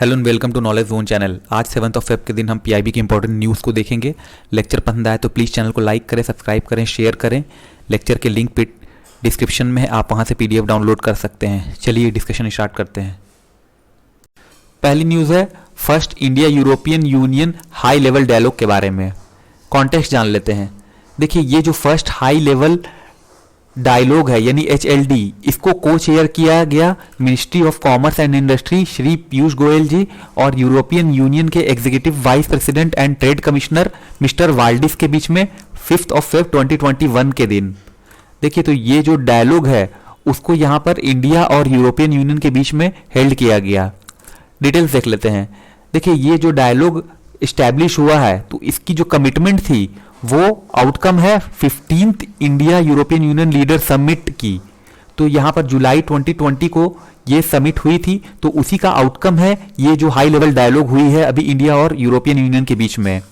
Hello and welcome to knowledge zone channel. आज 7 Feb के दिन हम पीआईबी की इंपॉर्टेंट न्यूज़ को देखेंगे। लेक्चर पसंद आए तो प्लीज़ चैनल को लाइक करें, सब्सक्राइब करें, शेयर करें। लेक्चर के लिंक पे डिस्क्रिप्शन में है, आप वहां से पीडीएफ डाउनलोड कर सकते हैं। चलिए डिस्कशन स्टार्ट करते हैं। पहली न्यूज़ है first India European Union high level dialogue के बारे में। कॉन्टेक्स्ट जान लेते हैं। देखिए, ये जो फर्स्ट हाई लेवल डायलॉग है यानी HLD, इसको को चेयर किया गया ministry of commerce and industry Shri Piyush Goyal ji और यूरोपियन यूनियन के executive vice president and trade commissioner mister Valdis के बीच में 5 फेब 2021 के दिन। देखिए, तो ये जो डायलॉग है उसको यहाँ पर इंडिया और यूरोपियन यूनियन के बीच में हेल्ड किया गया। डिटेल्स देख लेते हैं। देखिए, ये जो डायलॉग इस्टेब्लिश हुआ है तो इसकी जो कमिटमेंट थी वो आउटकम है 15th India European union leader summit की। तो यहाँ पर जुलाई 2020 को ये समिट हुई थी, तो उसी का आउटकम है ये जो हाई लेवल डायलॉग हुई है अभी इंडिया और यूरोपियन यूनियन के बीच में।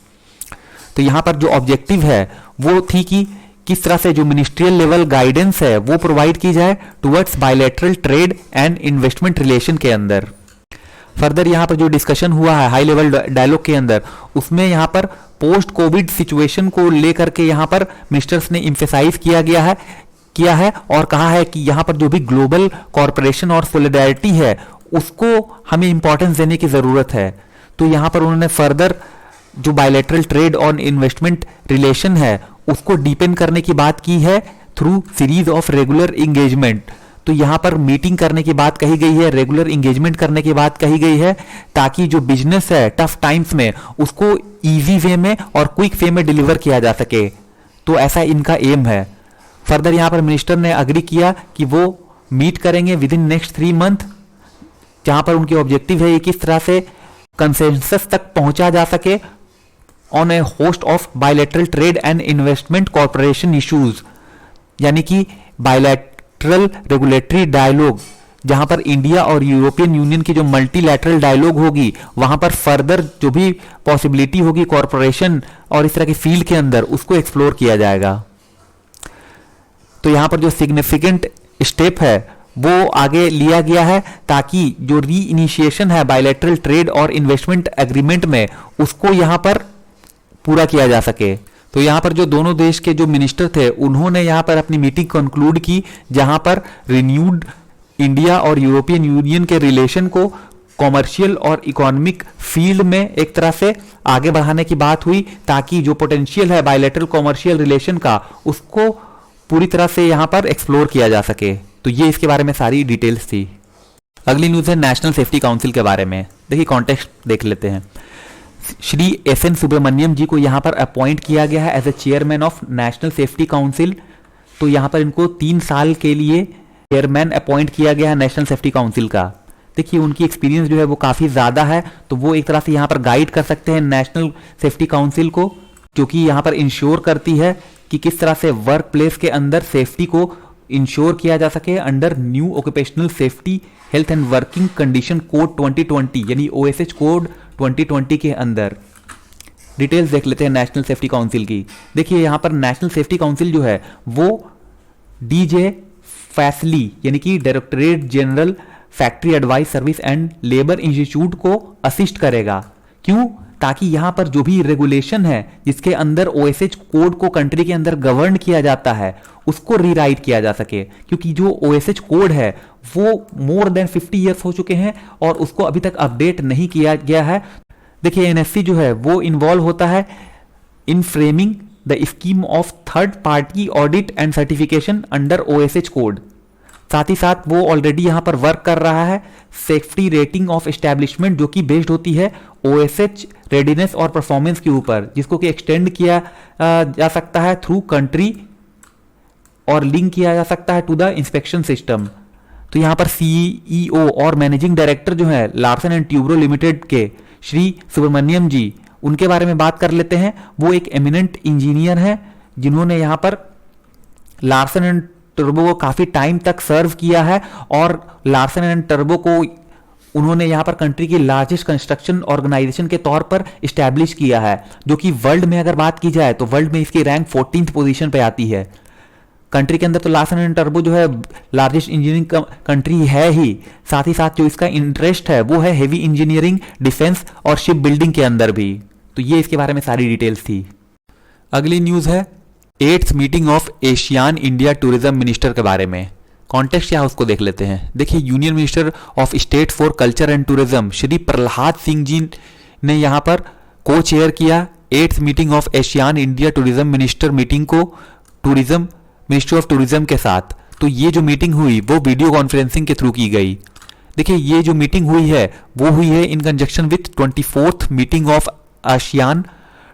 तो यहाँ पर जो ऑब्जेक्टिव है वो थी कि किस तरह से जो मिनिस्ट्रियल लेवल गाइडेंस है वो प्रोवाइड की जाए towards bilateral trade and investment relation के अंदर। फर्दर यहाँ पर जो डिस्कशन हुआ है हाई लेवल डायलॉग के अंदर, उसमें यहाँ पर पोस्ट कोविड सिचुएशन को लेकर के यहाँ पर मिनिस्टर्स ने इम्फेसाइज किया है और कहा है कि यहाँ पर जो भी ग्लोबल कॉरपोरेशन और सोलिडारिटी है उसको हमें इंपॉर्टेंस देने की जरूरत है। तो यहाँ पर उन्होंने फर्दर जो बायलैटरल ट्रेड और इन्वेस्टमेंट रिलेशन है उसको डीपेन करने की बात की है through series of regular engagement. तो यहाँ पर मीटिंग करने की बात कही गई है, रेगुलर इंगेजमेंट करने की बात कही गई है, ताकि जो बिजनेस है टफ टाइम्स में उसको इजी वे में और क्विक वे में डिलीवर किया जा सके। तो ऐसा इनका एम है। फर्दर यहाँ पर मिनिस्टर ने अग्री किया कि वो मीट करेंगे विद इन नेक्स्ट 3 मंथ, जहां पर उनके ऑब्जेक्टिव है ये किस तरह से कंसेंसस तक पहुंचा जा सके on A host of bilateral trade and investment corporation issues, यानी कि बायलैटरल रेगुलेटरी डायलॉग, जहां पर इंडिया और यूरोपियन यूनियन की जो मल्टीलैटरल डायलॉग होगी वहां पर फर्दर जो भी पॉसिबिलिटी होगी कॉर्पोरेशन और इस तरह की फील्ड के अंदर उसको एक्सप्लोर किया जाएगा। तो यहां पर जो सिग्निफिकेंट स्टेप है वो आगे लिया गया है ताकि जो री इनिशिएशन है बायलैटरल ट्रेड और इन्वेस्टमेंट एग्रीमेंट में उसको यहां पर पूरा किया जा सके। तो यहाँ पर जो दोनों देश के जो मिनिस्टर थे उन्होंने यहाँ पर अपनी मीटिंग कंक्लूड की, जहां पर रिन्यूड इंडिया और यूरोपियन यूनियन के रिलेशन को कॉमर्शियल और इकोनॉमिक फील्ड में एक तरह से आगे बढ़ाने की बात हुई, ताकि जो पोटेंशियल है बायलैटरल कॉमर्शियल रिलेशन का उसको पूरी तरह से यहाँ पर एक्सप्लोर किया जा सके। तो ये इसके बारे में सारी डिटेल्स थी। अगली न्यूज़ है नेशनल सेफ्टी काउंसिल के बारे में। देखिए, कॉन्टेक्स्ट देख लेते हैं। श्री SN सुब्रमण्यम जी को यहाँ पर अपॉइंट किया गया है as a chairman of national safety council. तो यहाँ पर इनको 3 साल के लिए चेयरमैन अपॉइंट किया गया है नेशनल सेफ्टी काउंसिल का। देखिए, उनकी एक्सपीरियंस जो है वो काफ़ी ज़्यादा है, तो वो एक तरह से यहाँ पर गाइड कर सकते हैं नेशनल सेफ्टी काउंसिल को, जो कि यहाँ पर इंश्योर करती है कि किस तरह से वर्क प्लेस के अंदर सेफ्टी को इंश्योर किया जा सके under new occupational safety health and working condition code 2020 यानी OSH कोड 2020 के अंदर। डिटेल्स देख लेते हैं नेशनल सेफ्टी काउंसिल की। देखिए, यहाँ पर नेशनल सेफ्टी काउंसिल जो है वो DJ फैसली यानी कि directorate general factory advice service and labour institute को असिस्ट करेगा। क्यों? ताकि यहाँ पर जो भी रेगुलेशन है जिसके अंदर OSH कोड को कंट्री के अंदर गवर्न किया जाता है उसको रीराइट किया जा सके, क्योंकि जो OSH कोड है वो मोर देन 50 ईयर्स हो चुके हैं और उसको अभी तक अपडेट नहीं किया गया है। देखिए, NSC जो है वो इन्वॉल्व होता है in framing the scheme of third party audit and certification under OSH code. साथ ही साथ वो ऑलरेडी यहाँ पर वर्क कर रहा है सेफ्टी रेटिंग ऑफ एस्टैब्लिशमेंट, जो कि बेस्ड होती है OSH रेडीनेस और परफॉर्मेंस के ऊपर, जिसको कि एक्सटेंड किया जा सकता है थ्रू कंट्री और लिंक किया जा सकता है टू द इंस्पेक्शन सिस्टम। तो यहाँ पर CEO और मैनेजिंग डायरेक्टर जो है लार्सन एंड ट्यूब्रो लिमिटेड के श्री सुब्रमण्यम जी, उनके बारे में बात कर लेते हैं। वो एक एमिनेंट इंजीनियर हैं जिन्होंने यहाँ पर लार्सन एंड टर्बो को काफी टाइम तक सर्व किया है और लार्सन एंड टर्बो को उन्होंने यहाँ पर कंट्री की लार्जेस्ट कंस्ट्रक्शन ऑर्गेनाइजेशन के तौर पर इस्टेब्लिश किया है, जो कि वर्ल्ड में अगर बात की जाए तो वर्ल्ड में इसकी रैंक 14th पोजीशन पे आती है। कंट्री के अंदर तो लार्सन एंड टर्बो जो है लार्जेस्ट इंजीनियरिंग कंट्री है ही, साथ ही साथ जो इसका इंटरेस्ट है वो है हेवी इंजीनियरिंग, डिफेंस और शिप बिल्डिंग के अंदर भी। तो ये इसके बारे में सारी डिटेल्स थी। अगली न्यूज़ है 8th meeting of ASEAN India tourism minister के बारे में। कॉन्टेक्स्ट क्या है उसको देख लेते हैं। देखिए, union minister of state for culture and tourism Shri Prahlad Singh ji ने यहाँ पर को चेयर किया 8th meeting of ASEAN India tourism minister meeting को टूरिज्म मिनिस्ट्री ऑफ टूरिज्म के साथ। तो ये जो मीटिंग हुई वो वीडियो कॉन्फ्रेंसिंग के थ्रू की गई। देखिए, ये जो मीटिंग हुई है वो हुई है इन conjunction with 24th meeting of ASEAN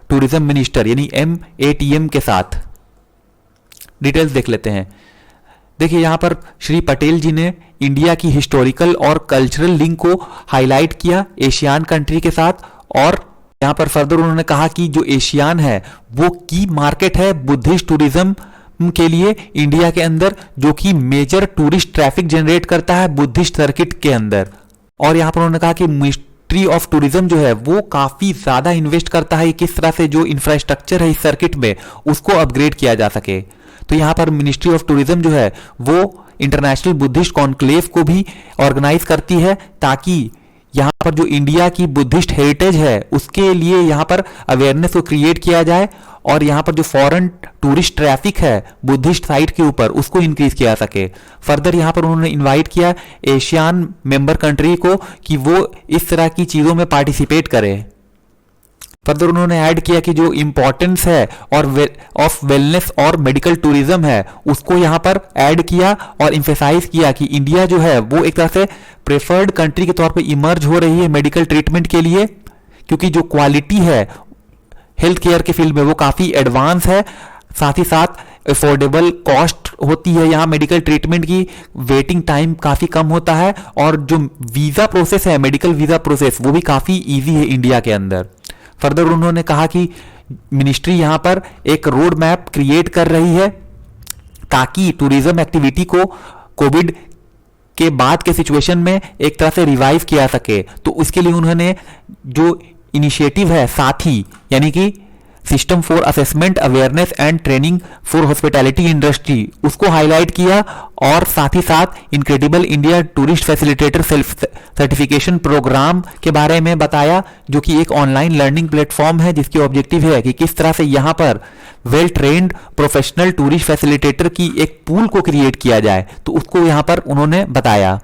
tourism minister यानी MATM के साथ। डिटेल्स देख लेते हैं। देखिए, यहाँ पर श्री पटेल जी ने इंडिया की हिस्टोरिकल और कल्चरल लिंक को हाईलाइट किया एशियान कंट्री के साथ, और यहाँ पर फर्दर उन्होंने कहा कि जो एशियान है वो की मार्केट है बुद्धिस्ट टूरिज्म के लिए इंडिया के अंदर, जो कि मेजर टूरिस्ट ट्रैफिक जनरेट करता है बुद्धिस्ट सर्किट के अंदर। और यहाँ पर उन्होंने कहा कि मिनिस्ट्री ऑफ टूरिज्म जो है वो काफी ज्यादा इन्वेस्ट करता है किस तरह से जो इंफ्रास्ट्रक्चर है इस सर्किट में उसको अपग्रेड किया जा सके। तो यहाँ पर मिनिस्ट्री ऑफ टूरिज्म जो है वो इंटरनेशनल बुद्धिस्ट कॉन्क्लेव को भी ऑर्गेनाइज करती है, ताकि यहाँ पर जो इंडिया की बुद्धिस्ट हेरिटेज है उसके लिए यहाँ पर अवेयरनेस को क्रिएट किया जाए, और यहाँ पर जो फॉरेन टूरिस्ट ट्रैफिक है बुद्धिस्ट साइट के ऊपर उसको इंक्रीज किया सके। फर्दर यहाँ पर उन्होंने इनवाइट किया एशियन मेंबर कंट्री को कि वो इस तरह की चीज़ों में पार्टिसिपेट करे। फर्दर उन्होंने ऐड किया कि जो इम्पोर्टेंस है और ऑफ वेलनेस और मेडिकल टूरिज्म है उसको यहाँ पर ऐड किया और इम्फेसाइज किया कि इंडिया जो है वो एक तरह से प्रेफर्ड कंट्री के तौर पे इमर्ज हो रही है मेडिकल ट्रीटमेंट के लिए, क्योंकि जो क्वालिटी है हेल्थ केयर के फील्ड में वो काफ़ी एडवांस है, साथ ही साथ अफोर्डेबल कॉस्ट होती है यहाँ मेडिकल ट्रीटमेंट की, वेटिंग टाइम काफ़ी कम होता है, और जो वीज़ा प्रोसेस है मेडिकल वीज़ा प्रोसेस वो भी काफ़ी ईजी है इंडिया के अंदर। फर्दर उन्होंने कहा कि मिनिस्ट्री यहाँ पर एक रोड मैप क्रिएट कर रही है ताकि टूरिज्म एक्टिविटी को कोविड के बाद के सिचुएशन में एक तरह से रिवाइव किया सके। तो उसके लिए उन्होंने जो इनिशिएटिव है साथी यानी कि system for assessment awareness and training for hospitality industry उसको हाईलाइट किया, और साथ ही साथ incredible India tourist facilitator self certification programme के बारे में बताया, जो कि एक ऑनलाइन लर्निंग प्लेटफॉर्म है जिसकी ऑब्जेक्टिव है कि किस तरह से यहाँ पर well trained professional tourist facilitator की एक पूल को क्रिएट किया जाए। तो उसको यहाँ पर उन्होंने बताया।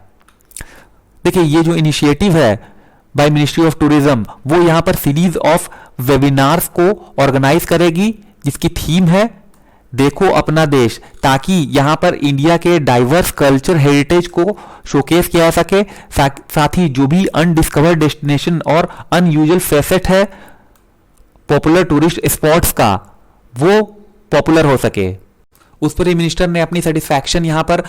देखिए, ये जो इनिशिएटिव है बाय मिनिस्ट्री ऑफ टूरिज्म वो यहाँ पर सीरीज ऑफ वेबिनार्स को ऑर्गेनाइज करेगी जिसकी थीम है देखो अपना देश, ताकि यहाँ पर इंडिया के डाइवर्स कल्चर हेरिटेज को शोकेस किया जा सके, साथ ही जो भी अनडिस्कवर्ड डेस्टिनेशन और अनयूजुअल फैसेट है पॉपुलर टूरिस्ट स्पॉट्स का वो पॉपुलर हो सके। उस पर मिनिस्टर ने अपनी सेटिस्फैक्शन यहाँ पर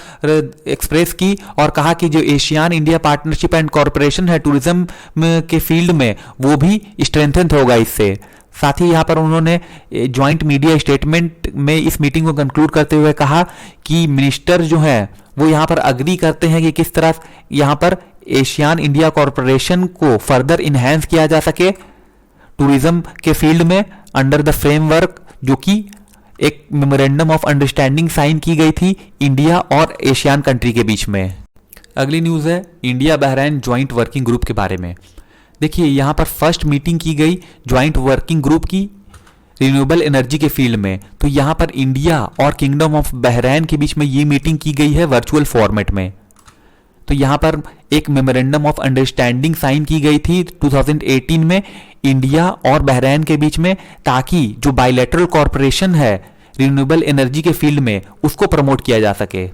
एक्सप्रेस की और कहा कि जो ASEAN India partnership and corporation है टूरिज्म के फील्ड में वो भी स्ट्रेंथन होगा इससे। साथ ही यहाँ पर उन्होंने ज्वाइंट मीडिया स्टेटमेंट में इस मीटिंग को कंक्लूड करते हुए कहा कि मिनिस्टर जो हैं वो यहाँ पर अग्री करते हैं कि किस तरह यहाँ पर एशियान इंडिया कॉर्पोरेशन को फर्दर इन्हेंस किया जा सके टूरिज्म के फील्ड में अंडर द फ्रेमवर्क, जो कि एक मेमोरेंडम ऑफ अंडरस्टैंडिंग साइन की गई थी इंडिया और एशियान कंट्री के बीच में। अगली न्यूज़ है India Bahrain joint working group के बारे में। देखिए, यहाँ पर फर्स्ट मीटिंग की गई ज्वाइंट वर्किंग ग्रुप की रिन्यूएबल एनर्जी के फील्ड में। तो यहाँ पर इंडिया और किंगडम ऑफ बहरीन के बीच में ये मीटिंग की गई है वर्चुअल फॉर्मेट में। तो यहाँ पर एक मेमोरेंडम ऑफ अंडरस्टैंडिंग साइन की गई थी 2018 में इंडिया और बहरीन के बीच में, ताकि जो बायलैटरल कॉर्पोरेशन है रिन्यूएबल एनर्जी के फील्ड में उसको प्रमोट किया जा सके।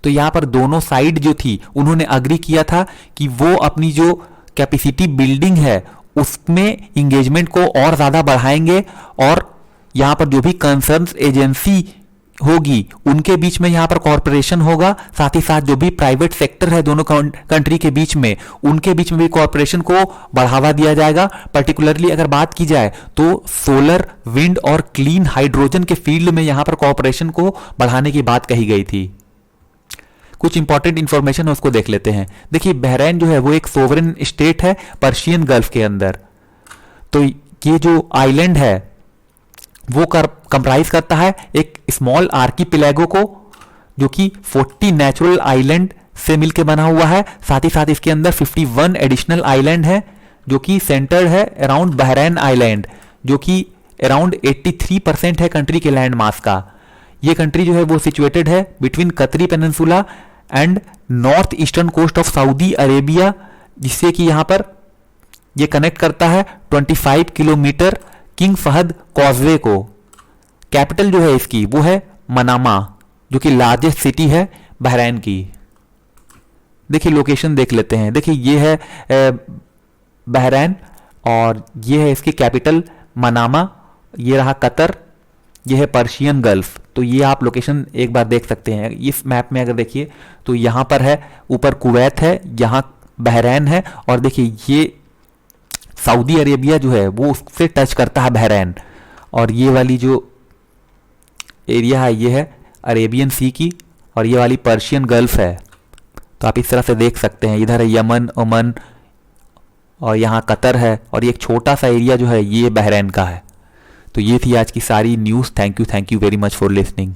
तो यहाँ पर दोनों साइड जो थी उन्होंने अग्री किया था कि वो अपनी जो कैपेसिटी बिल्डिंग है उसमें इंगेजमेंट को और ज़्यादा बढ़ाएंगे, और यहाँ पर जो भी कंसर्न एजेंसी होगी उनके बीच में यहाँ पर कॉर्पोरेशन होगा, साथ ही साथ जो भी प्राइवेट सेक्टर है दोनों कंट्री के बीच में उनके बीच में भी कॉर्पोरेशन को बढ़ावा दिया जाएगा। पर्टिकुलरली अगर बात की जाए तो सोलर, विंड और क्लीन हाइड्रोजन के फील्ड में यहाँ पर कॉर्पोरेशन को बढ़ाने की बात कही गई थी। कुछ इंपॉर्टेंट इंफॉर्मेशन उसको देख लेते हैं। देखिए, बहरीन जो है वो एक सोवरेन स्टेट है पर्शियन गल्फ के अंदर। तो ये जो आइलैंड है वो कंप्राइज करता है एक स्मॉल आर्कीपिलेगो को, जो कि 40 नेचुरल आइलैंड से मिलकर बना हुआ है। साथ ही साथ इसके अंदर 51 एडिशनल आइलैंड है, जो कि सेंटर्ड है अराउंड बहरैन आइलैंड, जो कि अराउंड 83% है कंट्री के लैंड मास का। ये कंट्री जो है वो सिचुएटेड है between Qatari peninsula and north eastern coast of Saudi Arabia, जिससे कि यहाँ पर ये कनेक्ट करता है 25 किलोमीटर किंग फहद कॉजवे को। कैपिटल जो है इसकी वो है मनामा, जो कि लार्जेस्ट सिटी है बहरैन की। देखिए लोकेशन देख लेते हैं। देखिए ये है बहरैन और ये है इसकी कैपिटल मनामा। ये रहा कतर, ये है पर्शियन गल्फ। तो ये आप लोकेशन एक बार देख सकते हैं इस मैप में। अगर देखिए तो यहाँ पर है, ऊपर कुवैत है, यहाँ बहरैन है, और देखिए ये सऊदी अरेबिया जो है वो उससे टच करता है बहरैन। और ये वाली जो एरिया है ये है अरेबियन सी की, और ये वाली पर्शियन गल्फ है। तो आप इस तरह से देख सकते हैं। इधर है यमन, ओमन, और यहाँ कतर है, और ये एक छोटा सा एरिया जो है ये बहरैन का है। तो ये थी आज की सारी news. Thank you very much for listening.